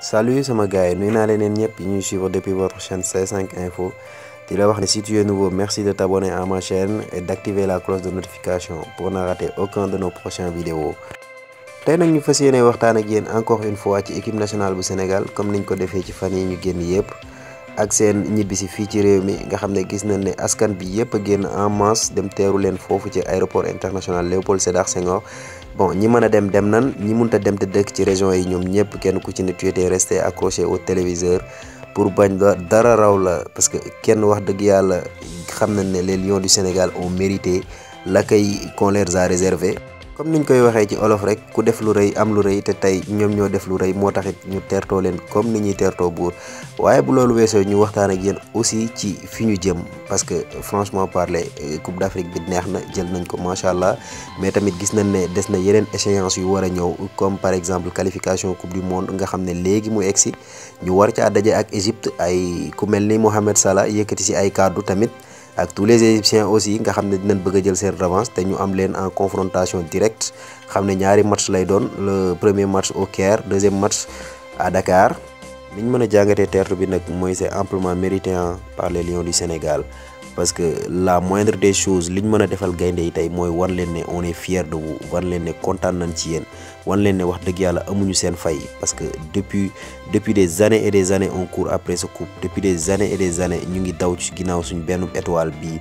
Salut sama gars yi nuyu naa leen ñëpp yi ñuy suivre depuis votre chaîne C5 Info di la wax ne si tu es nouveau merci de t'abonner à ma chaîne et d'activer la cloche de notification pour ne rater aucun de nos prochaines vidéos. tey nag ñu fas yéene waxtaan ak yéen encore une fois ci équipe nationale bu Sénégal comme niñ ko defee ci fan yi ñu génn yëpp ak seen ñibbisi fii ci réew mi nga xam ne gis nañ ne askan bi yëpp a génn en masse dem teeru leen foofu ci aéroport international Léopold Sédar Senghor. Bon ñi mën a dem nañ ñi mënta dem te dëkk ci région yi ñoom ñëpp kenn ku ci ne tu étais resté accroché au téléviseur pour bañ dara raw la parce que kenn wax dëgg yàlla xam nañ ne les Lions du Sénégal ont mérité l'accueil qu'on leur a réservé. comme niñ koy waxee ci olof rek ku def lu rëy am lu rëy te tey ñoom ñoo def lu rëy moo taxit ñu teertoo leen comme ni ñuy teertoo buur waaye bu loolu weesoo ñu waxtaan ak yéen aussi ci fi ñu jëm parce que franchement parler Coupe d'Afrique bi neex na jël nañ ko macha allah mais tamit gis nañ ne des na yeneen échéance yu war a ñëw comme par exemple qualification coupe du monde nga xam ne léegi mu egsi ñu war caa daje ak Égypte ay ku mel ni Mohamed Salah yëkkati si ay kàddu tamit. ak tous les Égyptiens aussi nga xam ne dinañ bëgg a jël seen revanche te ñu am leen en confrontation directe xam ne ñaari match lay doon le premier match au Caire deuxième match à Dakar. ni ñu mën a jàngatee teertu bi nag mooy c'est amplement mérité par les Lions du Sénégal parce que la moindre des choses li ñu mën a defal gaynde yi tey mooy wan leen ne on est fier de vous wan leen ne kontaan nañ ci yéen wan leen ne wax dëgg yàlla amuñu seen fay parce que depuis des années et des années on court après ce coupe depuis des années et des années ñu ngi daw ci ginnaaw suñu benn étoile bii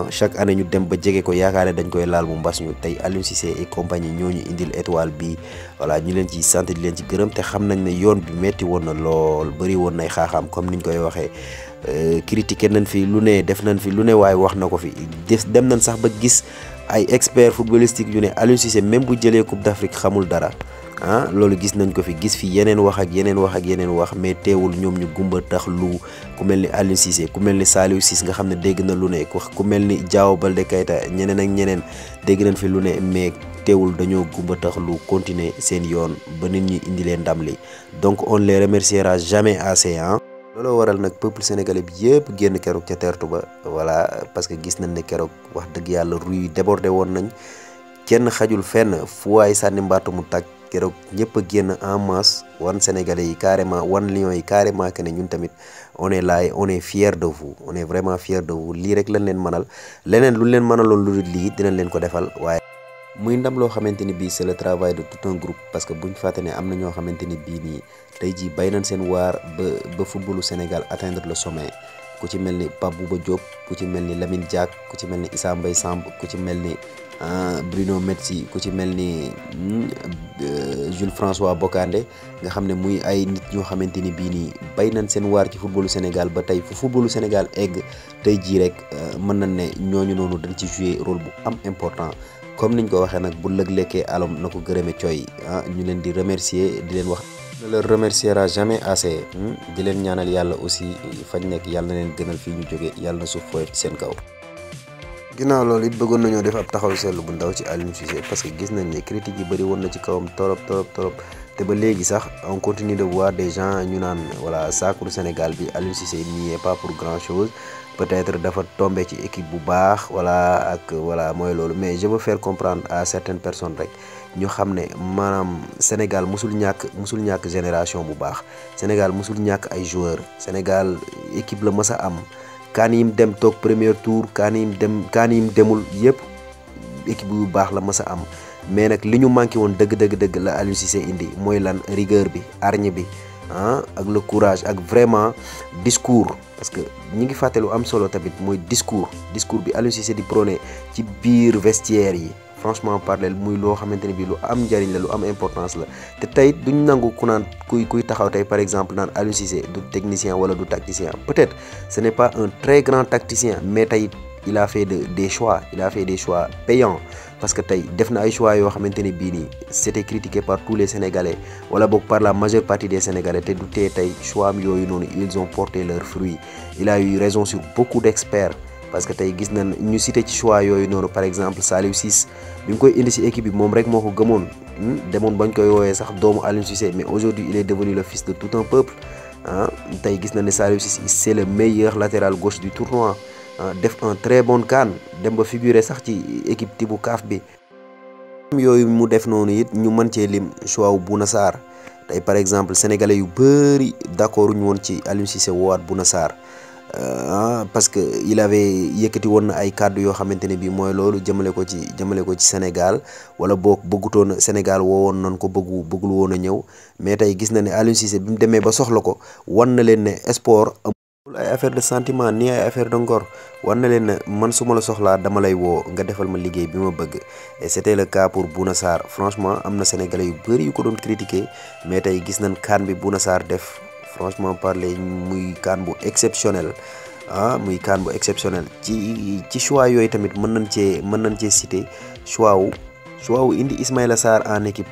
chaque année ñu dem ba jege ko yaakaar ne dañ koy laal mu mbas ñu tey Aliou Cissé et compagnie ñooñu indil étoile bii voilà ñu leen ci sant di leen ci gërëm te xam nañ ne yoon bi metti woon na lool bëri woon nay xaaxaam comme niñ koy waxee critiqué nañ fi lu ne def nañ fi lu ne waaye wax na ko fi dem nañ sax ba gis ay experts footballistiques yu ne Aliou Cissé même bu jëlee Coupe d'Afrique xamul dara loolu gis nañ ko fi gis fi yeneen wax ak yeneen wax mais teewul ñoom ñu gumba tax lu ku mel ni Aliou Cissé ku mel ni Saliou Ciss nga xam ne dégg na lu ne ku mel ni Diao Baldé Keita ñeneen ak ñeneen dégg nañ fi lu ne mais teewul dañoo gumba tax lu continuer seen yoon ba nit ñi indi leen ndam li donc on les remerciera jamais assez looloo waral nag peuple sénégalais bi yëpp génn keroog ca teertu ba voilà parce que gis nañ ne keroog wax dëgg yàlla ruy débordé woon nañ kenn xajul fenn fu waay sànni mbaatu mu tàgg keroog ñëpp a génn en masse wan sénégalais yi carrément wan lions yi carrément que ne ñun tamit on est là et on est fier de vous on est vraiment fier de vous lii rek lañ leen mënal leneen lu leen mënaloon lu dul lii dinañ leen ko defal waaye muy ndam loo xamante ni bii c'est le travail de tout un groupe parce que buñ fàtte ne am na ñoo xamante ni bii nii tey jii bay nañ seen waar ba footballu Sénégal atteindre le sommet ku ci mel ni Pape Bouba Diop ku ci mel ni Lamine Diack ku ci mel ni Issa Mbaye Samb ku ci mel ni Bruno Metsu ku ci mel ni Jules François Bocandé nga xam ne muy ay nit ñoo xamante ni bii nii bay nañ seen waar ci footballu Sénégal ba tey fu footballu Sénégal egg tey jii rek mën nañ ne ñooñu noonu dañ ci jouer rôle bu am important. comme niñ ko waxee nag bu lëg lekkee alom na ko gërëme cooy ñu leen di remercier di leen wax ne leur remerciera jamais assez di leen ñaanal yàlla aussi fañ nekk yàlla na leen gënal fii ñu jóge yàlla na suuf fooy seen kaw. ginnaaw loolu it bëggoon nañoo def ab taxaw seetlu bu ndaw ci Aliou Cissé parce que gis nañ ne critiques yi bëri woon na ci kawam torop te ba léegi sax on continue de voir des gens ñu naan voilà sacre Sénégal bi Aliou Cissé n'y est pas pour grand chose. peut-être dafa tombé ci équipe bu baax voilà ak voilà mooy loolu mais je veux faire comprendre à certaines personnes rek ñu xam ne maanaam Sénégal musul ñàkk génération bu baax Sénégal musul ñàkk ay joueurs Sénégal équipe la mës a am kaan yim dem toog premier tour kaan yim demul yëpp équipe bu baax la mës a am mais nag li ñu manqué woon dëgg la Aliou Cissé indi mooy lan rigueur bi hargne bi ak le courage ak vraiment discours parce que ñi ngi fàtte lu am solo tamit mooy discours bi Aliou Cissé di prôné ci biir vestiaire yi franchement parler muy loo xamante ne bii lu am njariñ la lu am importance la te tey duñ nangu ku naan kuy taxaw tey par exemple naan Aliou Cissé du technicien wala du tacticien peut-être ce n'est pas un très grand tacticien mais tey il a fait des choix payants parce que tey def na ay choix yoo xamante ne bii nii c'était critiqué par tous les Sénégalais wala boog par la majeure partie des Sénégalais te du tee tey choix am yooyu noonu ils ont porté leurs fruits il a eu raison sur beaucoup d'experts parce que tey gis nañ ñu cité ci choix yooyu noonu par exemple Saliou Ciss bi mu koy indi ci équipe bi moom rek moo ko gëmoon demoon bañ koy woowee sax doomu Aliou Cissé mais aujourd'hui il est devenu le fils de tout un peuple tey gis nañ ne Saliou Ciss c'est le meilleur latéral gauche du tournoi def un très bon CAN dem ba figurer sax ci équipe tibu CAF bi yooyu mu def noonu it ñu mën cee lim choix wu Bouna Sarr tey par exemple sénégalais yu bëri d'accord ñu woon ci Aliou Cissé woowaat Bouna Sarr parce que il avait yëkkati woon na ay kàddu yoo xamante ne bii mooy loolu jëmale ko ci Sénégal wala boog bëggutoon Sénégal woowoon nañ ko bëggul woon a ñëw mais tey gis na ne Aliou Cissé bi mu demee ba soxla ko wan na leen ne sport amul ay affaire de sentiment ni ay affaire de ngor wan na leen ne man su ma la soxlaa dama lay woo nga defal ma liggéey bi ma bëgg et c'était le cas pour Bouna Sarr franchement am na sénégalais yu bëri yu ko doon critiquer mais tey gis nañ CAN bi Bouna Sarr def franchement parler muy CAN bu exceptionnel muy CAN bu exceptionnel ci choix yooyu tamit mën nañ cee citer choix wu indi Ismaïla Sarr en équipe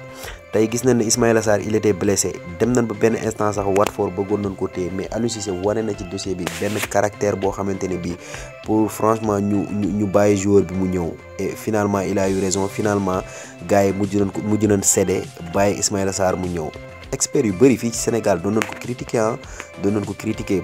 tey gis nañ ne Ismaïla Sarr il était blessé dem nañ ba benn instant sax Watford bëggoon nañ ko téye mais Aliou Cissé wane na ci dossier bi benn caractère boo xamante ne bii pour franchement ñu bàyyi joueur bi mu ñëw et finalement il a eu raison finalement gars yi mujj nañ cédé bàyyi Ismaïla Sarr mu ñëw. experts yu bëri fii ci Sénégal doon nañ ko critiquer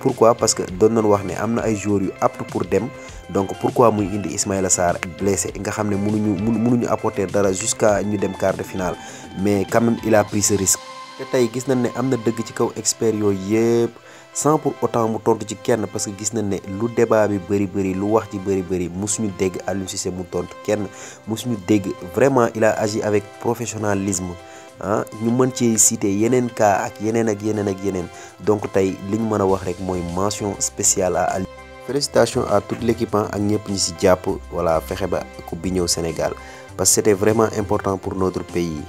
pourquoi parce que doon nañ wax ne am na ay joueurs yu apte pour dem donc pourquoi muy indi Ismaïla Sarr blessé nga xam ne mënuñu apporter dara jusqu'à ñu dem quart de finale mais quand même il a pris ce risque. te tey gis nañ ne am na dëgg ci kaw experts yooyu yëpp sans pour autant mu tontu ci kenn parce que gis nañ ne lu débat bi bëri lu wax ci bëri musuñu dégg Aliou Cissé mu tontu kenn musuñu dégg vraiment il a agi avec professionnalisme. ñu mën ci citer yeneen cas ak yeneen donc tey li ñu mën a wax rek mooy mention spéciale à Aliou. félicitations à toute l'équipe ak ñëpp ñi ci jàpp voilà fexe ba coupe bi ñëw Sénégal parce que c'était vraiment important pour notre pays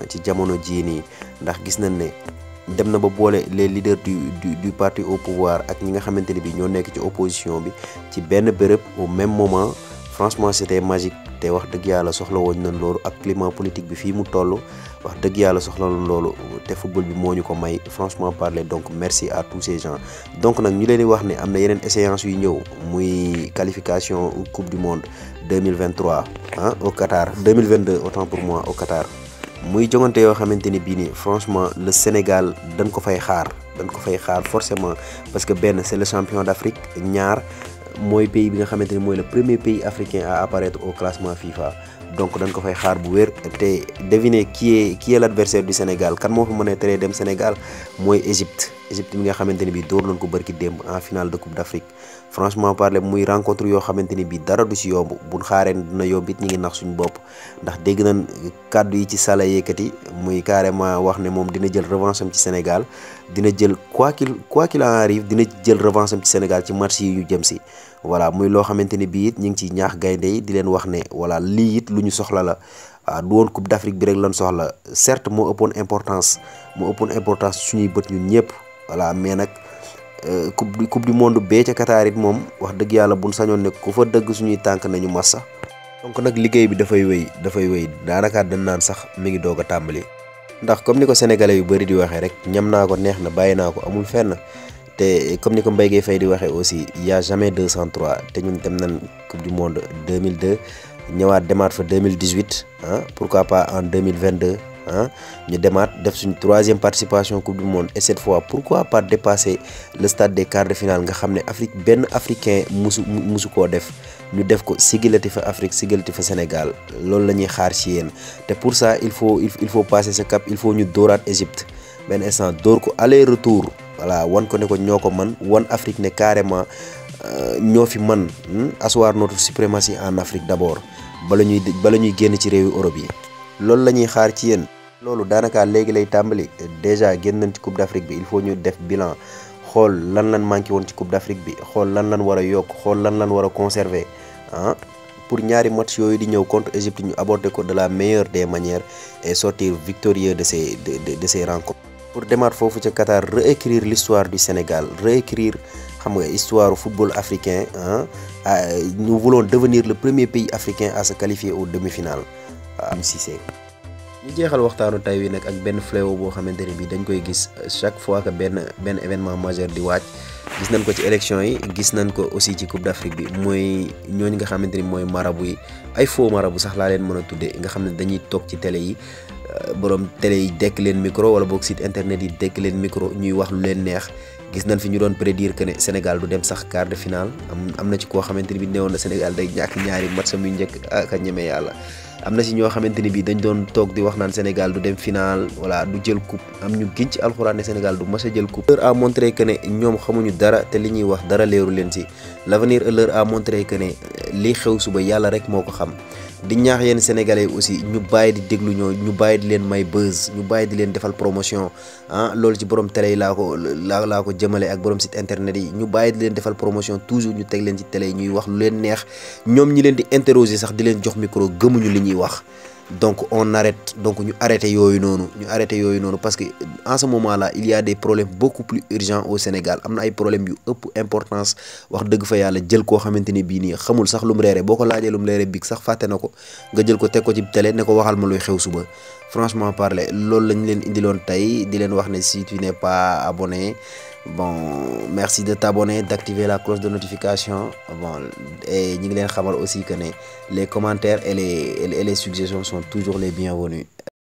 ci jamono jii nii ndax gis nañ ne dem na ba boole les leaders du parti au pouvoir ak ñi nga xamante ne bi ñoo nekk ci opposition bi ci benn béréb au même moment franchement c'était magique te wax dëgg yàlla soxla woon nañ loolu ak climat politique bi fii mu toll wax dëgg yàlla soxla woon loolu te football bi moo ñu ko may franchement parler donc merci à tous ces gens. donc nag ñu leen di wax ne am na yeneen échéances yu ñëw muy qualification coupe du monde 2023 au Qatar 2022 autant pour moi au Qatar muy jongante yoo xamante ni bii nii franchement le Sénégal dañ ko fay xaar forcément parce que benn c'est le champion d'Afrique ñaar. mooy pays bi nga xamante ni mooy le premier pays africain à apparaître au classement FIFA donc dañ ko fay xaar bu wér te deviner qui est l'adversaire du Sénégal kan moo fa mën a teree dem Sénégal mooy Égypte bi nga xamante ni bii door nañ ko bërki démb en finale de Coupe d'Afrique franchement parler muy rencontre yoo xamante ni bii dara du ci yomb buñ xaaree dina yomb it ñi ngi nax suñu bopp ndax dégg nañ kàddu yi ci Salah yëkkati muy carrément wax ne moom dina jël revanche am ci Sénégal dina jël quoi qu'il en arrive dina jël revanche am ci Sénégal ci match yi ñu jëm si voilà muy loo xamante ni bii it ñu ngi ciy ñaax gaynde yi di leen wax ne voilà lii it lu ñu soxla la du woon Coupe d'Afrique bi rek lañ soxla certes moo ëppoon importance suñuy bët ñun ñëpp voilà mais nag coupe du monde bee ca Qatar it moom wax dëgg yàlla buñ sañoon ne ku fa dëgg suñuy tànk nañu massa donc nag liggéey bi dafay wéy daanaka dañ naan sax mi ngi doog a tàmbali ndax comme ni ko sénégalais yu bëri di waxee rek ñam naa ko neex na bàyyi naa ko amul fenn te comme ni ko Mbaye Gueye Faye di waxee aussi il y a jamais 203 te ñun dem nañ coupe du monde 2002 ñëwaat demaat fa 2018 pourquoi pas en 2022 ñu demaat def suñu troisième participation coupe du monde et cette fois pourquoi pas dépasser le stade des quarts de finale nga xam ne Afrique benn africain musu koo def ñu def ko sigilati fa Afrique sigilati fa Sénégal loolu la ñuy xaar ci yéen te pour ça il faut passer ce cap il faut ñu dóoraat Égypte benn instant dóor ko aller retour voilà wan ko ne ko ñoo ko man wan Afrique ne carrément ñoo fi man asseoir notre suprématie en Afrique d'abord bala ñuy génn ci réewi Europe yi loolu la ñuy xaar ci yéen loolu daanaka léegi lay tàmbali déjà génn nañ ci Coupe d'Afrique bi il faut ñu def bilan xool lan manqué woon ci Coupe d'Afrique bi xool lan war a yokk xool lan war a conserver pour ñaari match yooyu di ñëw contre Égypte ñu aborder ko de la meilleure des manières et sortir victorieux de ces rencontres pour demaat foofu ca Qatar réécrire l'histoire du Sénégal réécrire xam nga histoire football africain nous voulons devenir le premier pays africain à se qualifier aux demi-finales am Cissé ñu jeexal waxtaanu tay wi nag ak benn fléau boo xamante ne bii dañ koy gis chaque fois que benn événement majeur di wàcc gis nañ ko ci élection yi gis nañ ko aussi ci Coupe d'Afrique bi mooy ñooñu nga xamante ni mooy marabu yi ay faux marabu sax laa leen mën a tuddee nga xam ne dañuy toog ci télé yi borom télé yi dekk leen micro wala boog site internet yi dekk leen micro ñuy wax lu leen neex gis nañ fi ñu doon prédire que ne Sénégal du dem sax quart de finale am na ci koo xamante ni bi newoon na Sénégal day ñàkk ñaari match muy njëkk ak ñeme yàlla am na si ñoo xamante ni bii dañ doon toog di wax naan Sénégal du dem final voilà du jël coupe am ñu giñ ci alxuraan ne Sénégal du mas a jël coupe. L'heure a montré que ne ñoom xamuñu dara te li ñuy wax dara leeru leen si l'avenir leur a montré que ne li xew suba yàlla rek moo ko xam. di ñaax yenn sénégalais aussi ñu bàyyi di déglu ñoo ñu bàyyi di leen may buzz ñu bàyyi di leen defal promotion loolu ci borom télé yi laa ko jëmale ak borom site internet yi ñu bàyyi di leen defal promotion toujours ñu teg leen ci télé yi ñuy wax lu leen neex ñoom ñi leen di interroger sax di leen jox micro gëmuñu li ñuy wax. Donc on arrête donc ñu arrêté yooyu noonu parce que en ce moment là il y a des problèmes beaucoup plus urgents au Sénégal am na ay problèmes yu ëpp importance wax dëgg fa yàlla jël koo xamante ni bii nii xamul sax lu mu reere boo ko laajee lu mu reere big sax fàtte na ko nga jël ko teg ko ci télé ne ko waxal ma luy xew suba. Franchement parler loolu lañ leen indiloon tey di leen wax ne si tu n'es pas abonné bon merci de t'abonner, d'activer la cloche de notification bon et ñi ngi leen xamal aussi que ne les commentaires et les suggestions sont toujours les bienvenus.